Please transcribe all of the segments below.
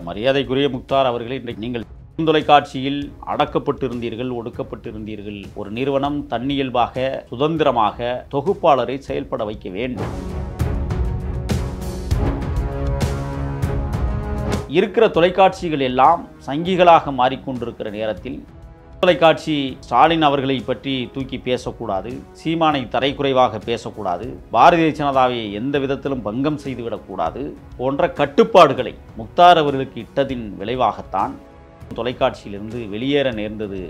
மரியாதைக்குரிய முக்தார் அவர்களே, இன்றைக்கு நீங்கள் தொலைக்காட்சியில் அடக்கப்பட்டிருந்தீர்கள், ஒடுக்கப்பட்டிருந்தீர்கள். ஒரு நிறுவனம் தன்னியல்பாக சுதந்திரமாக தொகுப்பாளரை செயல்பட வைக்க வேண்டும். இருக்கிற தொலைக்காட்சிகள் எல்லாம் சங்கிகளாக மாறிக்கொண்டிருக்கிற நேரத்தில் தொலைக்காட்சி ஸ்டாலின் அவர்களை பற்றி தூக்கி பேசக்கூடாது, சீமானை தரைக்குறைவாக பேசக்கூடாது, பாரதிய ஜனதாவை எந்த விதத்திலும் பங்கம் செய்துவிடக்கூடாது போன்ற கட்டுப்பாடுகளை முக்தார் அவர்களுக்கு இட்டதின் விளைவாகத்தான் தொலைக்காட்சியிலிருந்து வெளியேற நேர்ந்தது.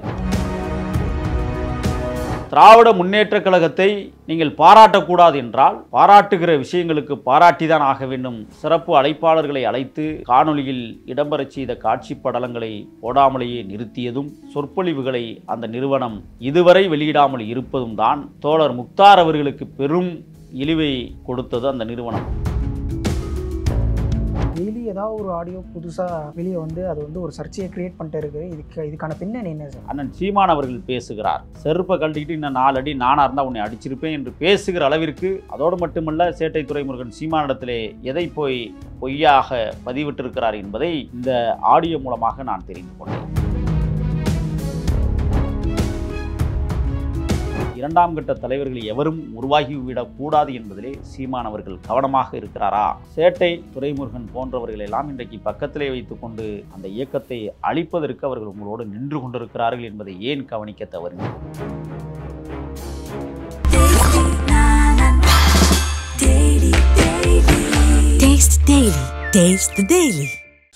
திராவிட முன்னேற்ற கழகத்தை நீங்கள் பாராட்டக்கூடாது என்றால் பாராட்டுகிற விஷயங்களுக்கு பாராட்டிதான் ஆக வேண்டும். சிறப்பு அழைப்பாளர்களை அழைத்து காணொலியில் இடம்பெறச் செய்த காட்சி படலங்களை போடாமலேயே நிறுத்தியதும், சொற்பொழிவுகளை அந்த நிறுவனம் இதுவரை வெளியிடாமல் இருப்பதும் தான் தோழர் முக்தார் அவர்களுக்கு பெரும் இழிவை கொடுத்தது அந்த நிறுவனம். டெய்லி ஏதாவது ஒரு ஆடியோ புதுசாக வெளியே வந்து அது வந்து ஒரு சர்ச்சையை கிரியேட் பண்ணிட்டு இருக்கு. இதுக்கான பின்னணி என்ன சார்? அண்ணன் சீமான் அவர்கள் பேசுகிறார், செருப்பை கழட்டிக்கிட்டு இன்னும் 4 அடி நானாக இருந்தால் உன்னை அடிச்சிருப்பேன் என்று பேசுகிற அளவிற்கு. அதோடு மட்டுமல்ல, சேட்டை துரைமுருகன் சீமானிடத்திலே எதை போய் பொய்யாக பதிவிட்டிருக்கிறார் என்பதை இந்த ஆடியோ மூலமாக நான் தெரிந்து கொண்டேன். 2ஆம் கட்ட தலைவர்கள் எவரும் உருவாகிவிடக்கூடாது என்பதிலே சீமான் அவர்கள் கவனமாக இருக்கிறாரா? சேட்டை துரைமுருகன் போன்றவர்கள் எல்லாம் இன்றைக்கு பக்கத்திலே வைத்துக் கொண்டு அந்த இயக்கத்தை அழிப்பதற்கு அவர்கள் உங்களோடு நின்று கொண்டிருக்கிறார்கள் என்பதை ஏன் கவனிக்க தவறுங்க?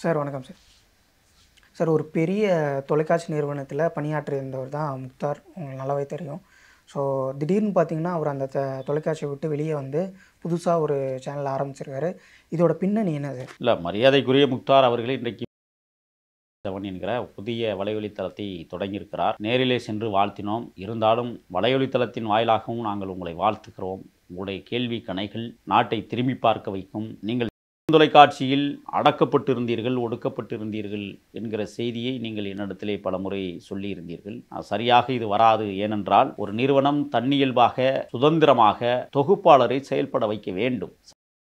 சார் வணக்கம் சார். சார், ஒரு பெரிய தொலைக்காட்சி நிறுவனத்தில் பணியாற்றியிருந்தவர் தான் முக்தார், உங்களுக்கு நல்லாவே தெரியும். ஸோ திடீர்னு பார்த்தீங்கன்னா அவர் அந்த தொலைக்காட்சியை விட்டு வெளியே வந்து புதுசாக ஒரு சேனல் ஆரம்பிச்சிருக்காரு. இதோட பின்னணி என்ன சார்? இல்லை, மரியாதைக்குரிய முக்தார் அவர்களே இன்றைக்கு என்கிற புதிய வலைவழித்தளத்தை தொடங்கியிருக்கிறார். நேரிலே சென்று வாழ்த்தினோம். இருந்தாலும் வலைவழித்தளத்தின் வாயிலாகவும் நாங்கள் உங்களை வாழ்த்துகிறோம். உங்களுடைய கேள்வி கணைகள் நாட்டை திரும்பி பார்க்க வைக்கும். நீங்கள் தொலைக்காட்சியில் அடக்கப்பட்டிருந்தீர்கள், ஒடுக்கப்பட்டிருந்தீர்கள் என்கிற செய்தியை நீங்கள் என்னிடத்திலே பலமுறை சொல்லியிருந்தீர்கள். சரியாக இது வராது. ஏனென்றால் ஒரு நிறுவனம் தன்னியல்பாக சுதந்திரமாக தொகுப்பாளரை செயல்பட வைக்க வேண்டும்.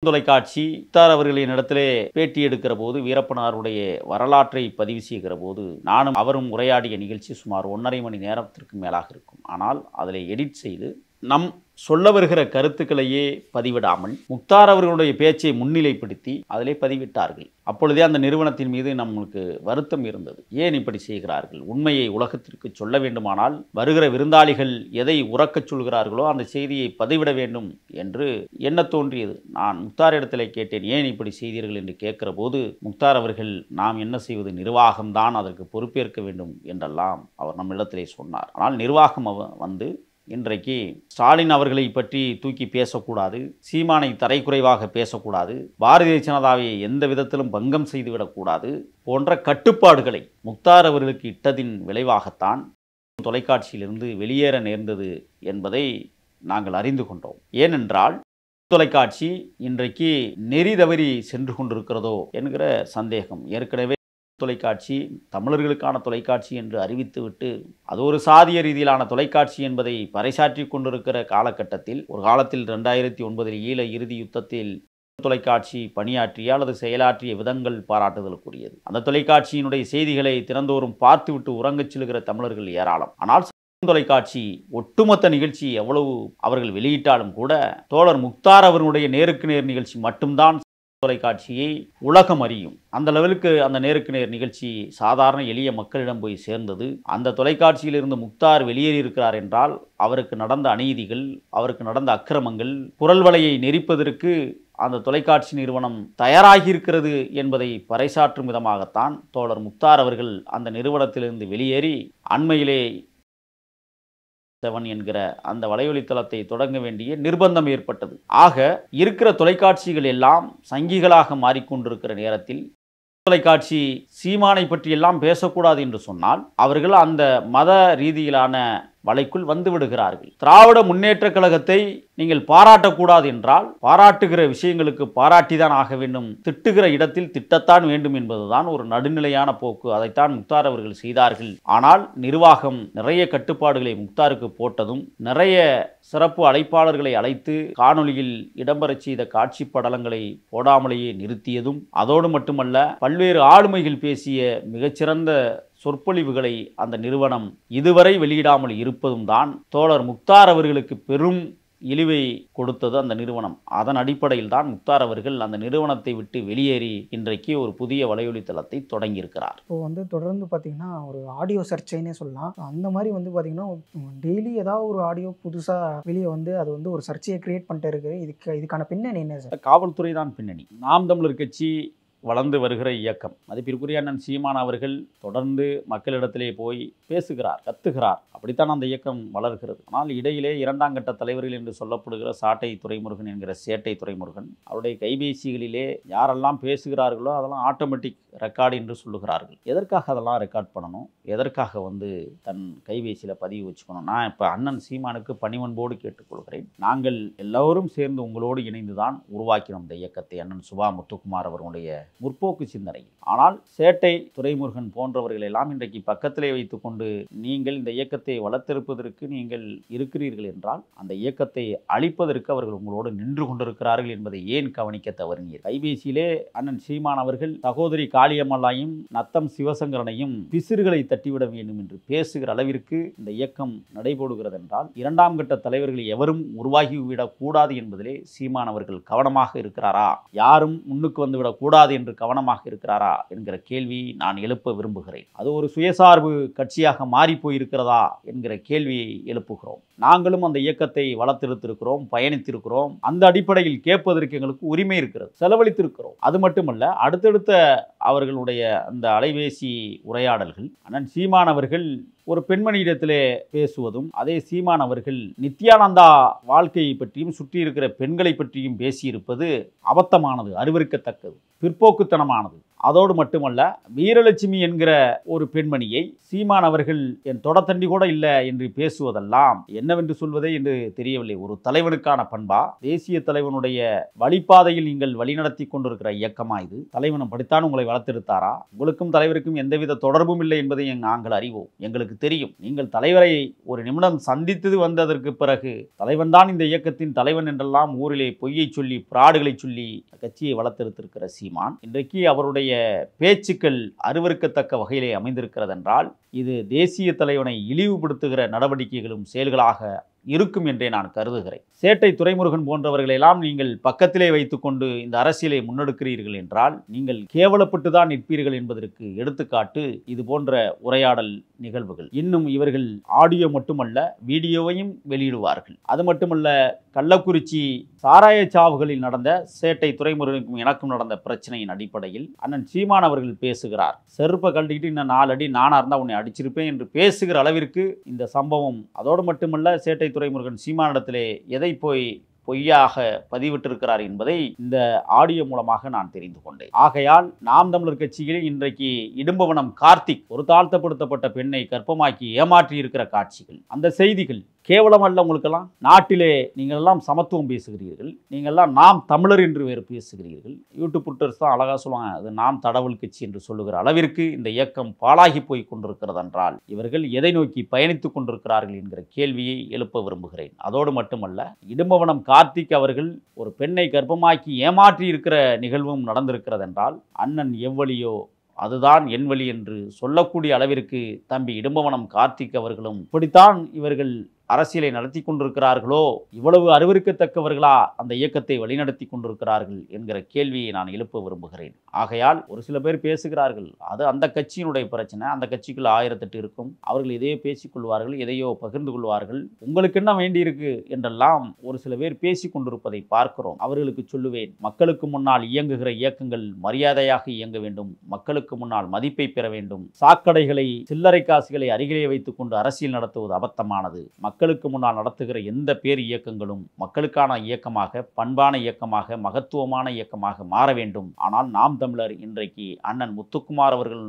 தொலைக்காட்சி முக்தார் அவர்களின் இடத்திலே பேட்டி எடுக்கிற போது, வீரப்பனாருடைய வரலாற்றை பதிவு செய்கிற போது நானும் அவரும் உரையாடிய நிகழ்ச்சி சுமார் 1.5 மணி நேரத்திற்கு மேலாக இருக்கும். ஆனால் அதில் எடிட் செய்து நம் சொல்ல வருகிற கருத்துக்களையே பதிவிடாமல் முக்தார் அவர்களுடைய பேச்சை முன்னிலைப்படுத்தி அதிலே பதிவிட்டார்கள். அப்பொழுதே அந்த நிறுவனத்தின் மீது நம்மளுக்கு வருத்தம் இருந்தது. ஏன் இப்படி செய்கிறார்கள்? உண்மையை உலகத்திற்கு சொல்ல வேண்டுமானால் வருகிற விருந்தாளிகள் எதை உறக்கச் சொல்கிறார்களோ அந்த செய்தியை பதிவிட வேண்டும் என்று எண்ண தோன்றியது. நான் முக்தார் இடத்திலே கேட்டேன், ஏன் இப்படி செய்தீர்கள் என்று கேட்கிற போது முக்தார் அவர்கள், நாம் என்ன செய்வது, நிர்வாகம்தான் அதற்கு பொறுப்பேற்க வேண்டும் என்றெல்லாம் அவர் நம்மிடத்திலே சொன்னார். ஆனால் நிர்வாகம் வந்து இன்றைக்கு ஸ்டாலின் அவர்களை பற்றி தூக்கி பேசக்கூடாது, சீமானை தரைக்குறைவாக பேசக்கூடாது, பாரதிய ஜனதாவை எந்த விதத்திலும் பங்கம் செய்துவிடக்கூடாது போன்ற கட்டுப்பாடுகளை முக்தார் அவர்களுக்கு இட்டதின் விளைவாகத்தான் தொலைக்காட்சியிலிருந்து வெளியேற நேர்ந்தது என்பதை நாங்கள் அறிந்து கொண்டோம். ஏனென்றால் தொலைக்காட்சி இன்றைக்கு நெறி தவறி சென்று கொண்டிருக்கிறதோ என்கிற சந்தேகம். ஏற்கனவே தொலைக்காட்சி தமிழர்களுக்கான தொலைக்காட்சி என்று அறிவித்துவிட்டு அது ஒரு சாதிய ரீதியிலான தொலைக்காட்சி என்பதை பறைசாற்றி கொண்டிருக்கிற காலகட்டத்தில், ஒரு காலத்தில் 2009 ஈழ இறுதி யுத்தத்தில் தொலைக்காட்சி பணியாற்றிய அல்லது செயலாற்றிய விதங்கள் பாராட்டுதலுக்குரியது. அந்த தொலைக்காட்சியினுடைய செய்திகளை தினந்தோறும் பார்த்துவிட்டு உறங்கச் செல்கிற தமிழர்கள் ஏராளம். ஆனால் தொலைக்காட்சி ஒட்டுமொத்த நிகழ்ச்சி எவ்வளவு அவர்கள் வெளியிட்டாலும் கூட தோழர் முக்தார் அவர்களுடைய நேருக்கு நேர் நிகழ்ச்சி மட்டும்தான் தொலைக்காட்சியை உலகம் அறியும். அந்த லெவலுக்கு அந்த நேருக்கு நேர் நிகழ்ச்சி சாதாரண எளிய மக்களிடம் போய் சேர்ந்தது. அந்த தொலைக்காட்சியிலிருந்து முக்தார் வெளியேறியிருக்கிறார் என்றால் அவருக்கு நடந்த அநீதிகள், அவருக்கு நடந்த அக்கிரமங்கள், குரல் வலையை நெரிப்பதற்கு அந்த தொலைக்காட்சி நிறுவனம் தயாராகி இருக்கிறது என்பதை பறைசாற்றும் விதமாகத்தான் தோழர் முக்தார் அவர்கள் அந்த நிறுவனத்திலிருந்து வெளியேறி அண்மையிலே என்கிற அந்த வலைவழித்தளத்தை தொடங்க வேண்டிய நிர்பந்தம் ஏற்பட்டது. ஆக இருக்கிற தொலைக்காட்சிகள் எல்லாம் சங்கிகளாக மாறிக்கொண்டிருக்கிற நேரத்தில் தொலைக்காட்சி சீமானை பற்றியெல்லாம் பேசக்கூடாது என்று சொன்னால் அவர்கள் அந்த மத ரீதியிலான வலைக்குள் வந்து விடுகிறார்கள். திராவிட முன்னேற்றக் கழகத்தை நீங்கள் பாராட்டக்கூடாது என்றால் பாராட்டுகிற விஷயங்களுக்கு பாராட்டிதான் ஆக வேண்டும், திட்டுகிற இடத்தில் திட்டத்தான் வேண்டும் என்பதுதான் ஒரு நடுநிலையான போக்கு. அதைத்தான் முக்தார் அவர்கள் செய்தார்கள். ஆனால் நிர்வாகம் நிறைய கட்டுப்பாடுகளை முக்தாருக்கு போட்டதும், நிறைய சிறப்பு அழைப்பாளர்களை அழைத்து காணொலியில் இடம்பெறச் செய்த காட்சி படலங்களை போடாமலேயே நிறுத்தியதும், அதோடு மட்டுமல்ல பல்வேறு ஆளுமைகள் பேசிய மிகச்சிறந்த சொற்பொழிவுகளை அந்த நிறுவனம் இதுவரை வெளியிடாமல் இருப்பதும் தான் தோழர் முக்தார் அவர்களுக்கு பெரும் இழிவை கொடுத்தது அந்த நிறுவனம். அதன் அடிப்படையில் தான் முக்தார் அவர்கள் அந்த நிறுவனத்தை விட்டு வெளியேறி இன்றைக்கு ஒரு புதிய வலையொலி தளத்தை தொடங்கியிருக்கிறார். இப்போ தொடர்ந்து பார்த்தீங்கன்னா ஒரு ஆடியோ சர்ச்சைன்னே சொல்லலாம். அந்த மாதிரி பார்த்தீங்கன்னா டெய்லி ஏதாவது ஒரு ஆடியோ புதுசாக வெளியே அது ஒரு சர்ச்சையை கிரியேட் பண்ணிட்டு இருக்கு. இதுக்கான பின்னணி என்ன சார்? காவல்துறை தான் பின்னணி. நாம் தமிழர் கட்சி வளர்ந்து வருகிற இயக்கம். மதிப்பிற்குரிய அண்ணன் சீமான் அவர்கள் தொடர்ந்து மக்களிடத்திலே போய் பேசுகிறார், கத்துகிறார். அப்படித்தான் அந்த இயக்கம் வளர்கிறது. ஆனால் இடையிலே இரண்டாம் கட்ட தலைவர்கள் என்று சொல்லப்படுகிற சாட்டை துரைமுருகன் என்கிற சேட்டை துரைமுருகன் அவருடைய கைபேசிகளிலே யாரெல்லாம் பேசுகிறார்களோ அதெல்லாம் ஆட்டோமேட்டிக் ரெக்கார்டு என்று சொல்லுகிறார்கள். எதற்காக அதெல்லாம் ரெக்கார்ட் பண்ணணும்? எதற்காக தன் கைபேசியில் பதிவு வச்சுக்கணும்? நான் இப்போ அண்ணன் சீமானுக்கு பணிவன்போடு கேட்டுக்கொள்கிறேன். நாங்கள் எல்லோரும் சேர்ந்து உங்களோடு இணைந்து தான் உருவாக்கினோம் இந்த இயக்கத்தை. அண்ணன் சுபா முத்துக்குமார் அவர்களுடைய முற்போக்கு சிந்தனை. ஆனால் சேட்டை துரைமுருகன் போன்றவர்கள் எல்லாம் இன்றைக்கு பக்கத்திலே வைத்துக்கொண்டு நீங்கள் இந்த இயக்கத்தை வளர்த்தெடுப்பதற்கு நீங்கள் இருக்கிறீர்கள் என்றால் அந்த இயக்கத்தை அழிப்பதற்கு அவர்கள் உங்களோடு நின்று கொண்டிருக்கிறார்கள் என்பதை ஏன் கவனிக்க தவறினீர்? கைபேசியிலே அண்ணன் சீமான் அவர்கள் சகோதரி காளியம்மலையும் நத்தம் சிவசங்கரனையும் பிசிறுகளை தட்டிவிட வேண்டும் என்று பேசுகிற அளவிற்கு இந்த இயக்கம் நடைபோடுகிறது என்றால் இரண்டாம் கட்ட தலைவர்கள் எவரும் உருவாகிவிடக் கூடாது என்பதிலே சீமான் அவர்கள் கவனமாக இருக்கிறாரா? யாரும் முன்னுக்கு வந்துவிடக் கூடாது என்று கவனமாக இருக்கிறாரா என்கிற கேள்வியை நான் எழுப்ப விரும்புகிறேன். அது ஒரு சுயசார்பு கட்சியாக மாறி போயிருக்கிறதா என்கிற கேள்வியை எழுப்புகிறோம். நாங்களும் அந்த இயக்கத்தை வளர்த்தெடுத்திருக்கிறோம், பயணித்திருக்கிறோம். அந்த அடிப்படையில் கேட்பதற்கு எங்களுக்கு உரிமை இருக்கிறது, செலவழித்திருக்கிறோம். அது மட்டுமல்ல, அடுத்தடுத்த அவர்களுடைய அந்த அலைபேசி உரையாடல்கள் அண்ணன் சீமான் அவர்கள் ஒரு பெண்மணியிடத்திலே பேசுவதும், அதே சீமான் அவர்கள் நித்யானந்தா வாழ்க்கையை பற்றியும் சுற்றி இருக்கிற பெண்களை பற்றியும் பேசியிருப்பது அபத்தமானது, அருவருக்கத்தக்கது, பிற்போக்குத்தனமானது. அதோடு மட்டுமல்ல, வீரலட்சுமி என்கிற ஒரு பெண்மணியை சீமான் அவர்கள் என் தொடத்தண்டி கூட இல்லை என்று பேசுவதெல்லாம் என்னவென்று சொல்வதே என்று தெரியவில்லை. ஒரு தலைவனுக்கான பண்பா? தேசிய தலைவனுடைய வழிபாதையில் நீங்கள் வழிநடத்தி கொண்டிருக்கிற இயக்கமா இது? தலைவனம் படித்தான் உங்களை வளர்த்தெடுத்தாரா? உங்களுக்கும் தலைவருக்கும் எந்தவித தொடர்பும் இல்லை என்பதை நாங்கள் அறிவோம், எங்களுக்கு தெரியும். நீங்கள் தலைவரை ஒரு நிமிடம் சந்தித்தது வந்ததற்கு பிறகு தலைவன் தான் இந்த இயக்கத்தின் தலைவன் என்றெல்லாம் ஊரிலே பொய்யை சொல்லி பிராடுகளை சொல்லி கட்சியை வளர்த்தெடுத்திருக்கிற சீமான் இன்றைக்கு அவருடைய பேச்சுக்கள் அருவருக்கத்தக்க வகையிலே அமைந்திருக்கிறது என்றால் இது தேசிய தலைவனை இழிவுபடுத்துகிற நடவடிக்கைகளும் செயல்களாக இருக்கும் என்றே நான் கருதுகிறேன். சேட்டை துரைமுருகன் போன்றவர்களெல்லாம் நீங்கள் பக்கத்திலே வைத்துக்கொண்டு இந்த அரசியலை முன்னெடுக்கிறீர்கள் என்றால் நீங்கள் கேவலப்பட்டு தான் நிற்பீர்கள் என்பதற்கு எடுத்துக்காட்டு இது போன்ற உரையாடல் நிகழ்வுகள். இன்னும் இவர்கள் ஆடியோ மட்டுமல்ல வீடியோவையும் வெளியிடுவார்கள். அது மட்டுமல்ல, கள்ளக்குறிச்சி சாராய சாவுகளில் நடந்த சேட்டை துரைமுருகனுக்கும் எனக்கும் நடந்த பிரச்சனையின் அடிப்படையில் அண்ணன் சீமான் அவர்கள் பேசுகிறார். செருப்பை கழட்டிக்கிட்டு இன்னும் 4 அடி நானா இருந்தால் உன்னை அடிச்சிருப்பேன் என்று பேசுகிற அளவிற்கு இந்த சம்பவம். அதோடு மட்டுமல்ல, சேட்டை துரைமுருகன் சீமானிடத்திலே எதை போய் பொய்யாக பதிவிட்டிருக்கிறார் என்பதை இந்த ஆடியோ மூலமாக நான் தெரிந்து கொண்டேன். ஆகையால் நாம் தமிழர் கட்சியில் இன்றைக்கு இடும்பவனம் கார்த்திக் ஒரு தாழ்த்தப்படுத்தப்பட்ட பெண்ணை கர்ப்பமாக்கி ஏமாற்றி இருக்கிற காட்சிகள், அந்த செய்திகள் கேவலம் அல்ல உங்களுக்கெல்லாம்? நாட்டிலே நீங்கள் எல்லாம் சமத்துவம் பேசுகிறீர்கள், நீங்கள் எல்லாம் நாம் தமிழர் என்று வேறு பேசுகிறீர்கள். யூடியூப் புட்டர்ஸ் தான் அழகாக சொல்லுவாங்க, அது நாம் தடவுள் கட்சி என்று சொல்லுகிற அளவிற்கு இந்த இயக்கம் பாழாகி போய் கொண்டிருக்கிறது என்றால் இவர்கள் எதை நோக்கி பயணித்துக் கொண்டிருக்கிறார்கள் என்கிற கேள்வியை எழுப்ப விரும்புகிறேன். அதோடு மட்டுமல்ல, இடும்பவனம் கார்த்திக் அவர்கள் ஒரு பெண்ணை கர்ப்பமாக்கி ஏமாற்றி இருக்கிற நிகழ்வும் நடந்திருக்கிறது என்றால் அண்ணன் எவ்வளியோ அதுதான் என் வழி என்று சொல்லக்கூடிய அளவிற்கு தம்பி இடும்பவனம் கார்த்திக் அவர்களும் இப்படித்தான் இவர்கள் அரசியலை நடத்தி கொண்டிருக்கிறார்களோ, இவ்வளவு அருவருக்கத்தக்கவர்களா அந்த இயக்கத்தை வழிநடத்தி கொண்டிருக்கிறார்கள் என்கிற கேள்வியை நான் எழுப்ப விரும்புகிறேன். ஆகையால் ஒரு சில பேர் பேசுகிறார்கள், அது அந்த கட்சியினுடைய பிரச்சனை, அந்த கட்சிக்குள்ள 1008 இருக்கும், அவர்கள் எதையோ பேசிக்கொள்வார்கள், எதையோ பகிர்ந்து கொள்வார்கள், உங்களுக்கு என்ன வேண்டியிருக்கு என்றெல்லாம் ஒரு சில பேர் பேசி கொண்டிருப்பதை பார்க்கிறோம். அவர்களுக்கு சொல்லுவேன், மக்களுக்கு முன்னால் இயங்குகிற இயக்கங்கள் மரியாதையாக இயங்க வேண்டும், மக்களுக்கு முன்னால் மதிப்பை பெற வேண்டும். சாக்கடைகளை சில்லறை காசுகளை அருகிலே வைத்துக் கொண்டு அரசியல் நடத்துவது அபத்தமானது. மக்களுக்கு முன்னால் நடத்துகிற எந்த பேர் இயக்கங்களும் மக்களுக்கான இயக்கமாக, பண்பான இயக்கமாக, மகத்துவமான இயக்கமாக மாற வேண்டும். ஆனால் நாம் தமிழர் இன்றைக்கு அண்ணன் முத்துக்குமார் அவர்கள்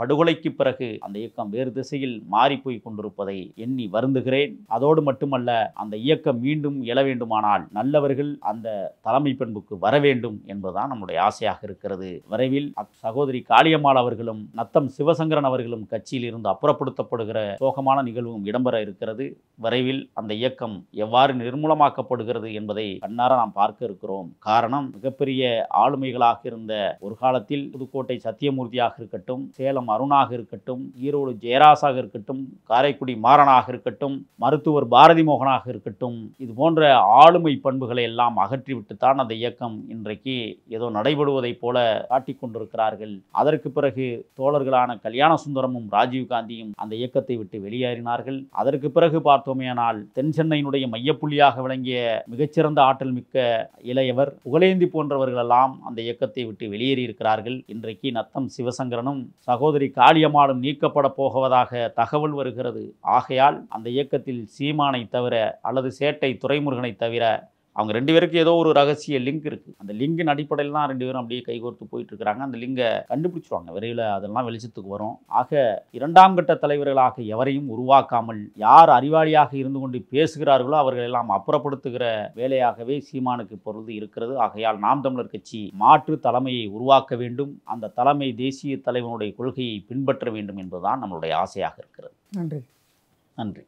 படுகொலைக்கு பிறகு அந்த இயக்கம் வேறு திசையில் மாறிப்போய் கொண்டிருப்பதை எண்ணி வருந்துகிறேன். அதோடு மட்டுமல்ல, அந்த இயக்கம் மீண்டும் எழ வேண்டுமானால் நல்லவர்கள் அந்த தலைமை பண்புக்கு வர வேண்டும் என்பதுதான் நம்முடைய ஆசையாக இருக்கிறது. விரைவில் சகோதரி காளியம்மாள் அவர்களும் நத்தம் சிவசங்கரன் அவர்களும் கட்சியில் இருந்து அப்புறப்படுத்தப்படுகிற சோகமான நிகழ்வும் இடம்பெற இருக்கிறது. விரைவில் அந்த இயக்கம் எவ்வாறு நிர்மூலமாக்கப்படுகிறது என்பதை கண்ணார நாம் பார்க்க இருக்கிறோம். காரணம், மிகப்பெரிய ஆளுமைகளாக இருந்த ஒரு காலத்தில் புதுக்கோட்டை சத்தியமூர்த்தியாக இருக்கட்டும், சேலம் அருணாக இருக்கட்டும், ஈரோடு ஜெயராசாக இருக்கட்டும், காரைக்குடி மாறனாக இருக்கட்டும், மருத்துவர் பாரதி மோகனாக இருக்கட்டும், இது போன்ற ஆளுமை பண்புகளை எல்லாம் அகற்றிவிட்டுத்தான் அந்த இயக்கம் இன்றைக்கு ஏதோ நடைபெறுவதைப் போல காட்டிக் கொண்டிருக்கிறார்கள். அதற்கு பிறகு தோழர்களான கல்யாண சுந்தரமும் ராஜீவ்காந்தியும் அந்த இயக்கத்தை விட்டு வெளியேறினார்கள். அதற்கு பிறகு பார்த்தோமேயானால் தென் சென்னையினுடைய மையப்புள்ளியாக விளங்கிய மிகச்சிறந்த ஆற்றல் மிக்க இளையவர் புகழேந்தி போன்றவர்களெல்லாம் அந்த இயக்கத்தை விட்டு வெளியேறி இருக்கிறார்கள். இன்றைக்கு நத்தம் சிவசங்கரனும் சகோதரி காளியம்மாளும் நீக்கப்பட போவதாக தகவல் வருகிறது. ஆகையால் அந்த இயக்கத்தில் சீமானை தவிர அல்லது சேட்டை துரைமுருகனை தவிர அவங்க 2 பேருக்கு ஏதோ ஒரு ரகசிய லிங்க் இருக்குது. அந்த லிங்கின் அடிப்படையில் தான் 2 பேரும் அப்படியே கைகோர்த்து போயிட்டு இருக்கிறாங்க. அந்த லிங்கை கண்டுபிடிச்சிருவாங்க விரைவில், அதெல்லாம் வெளிச்சத்துக்கு வரும். ஆக 2ஆம் கட்ட தலைவர்களாக எவரையும் உருவாக்காமல் யார் அறிவாளியாக இருந்து கொண்டு பேசுகிறார்களோ அவர்கள் எல்லாம் அப்புறப்படுத்துகிற வேலையாகவே சீமானுக்கு பொருள் இருக்கிறது. ஆகையால் நாம் தமிழர் கட்சி மாற்று தலைமையை உருவாக்க வேண்டும். அந்த தலைமை தேசிய தலைவனுடைய கொள்கையை பின்பற்ற வேண்டும் என்பதுதான் நம்மளுடைய ஆசையாக இருக்கிறது. நன்றி. நன்றி.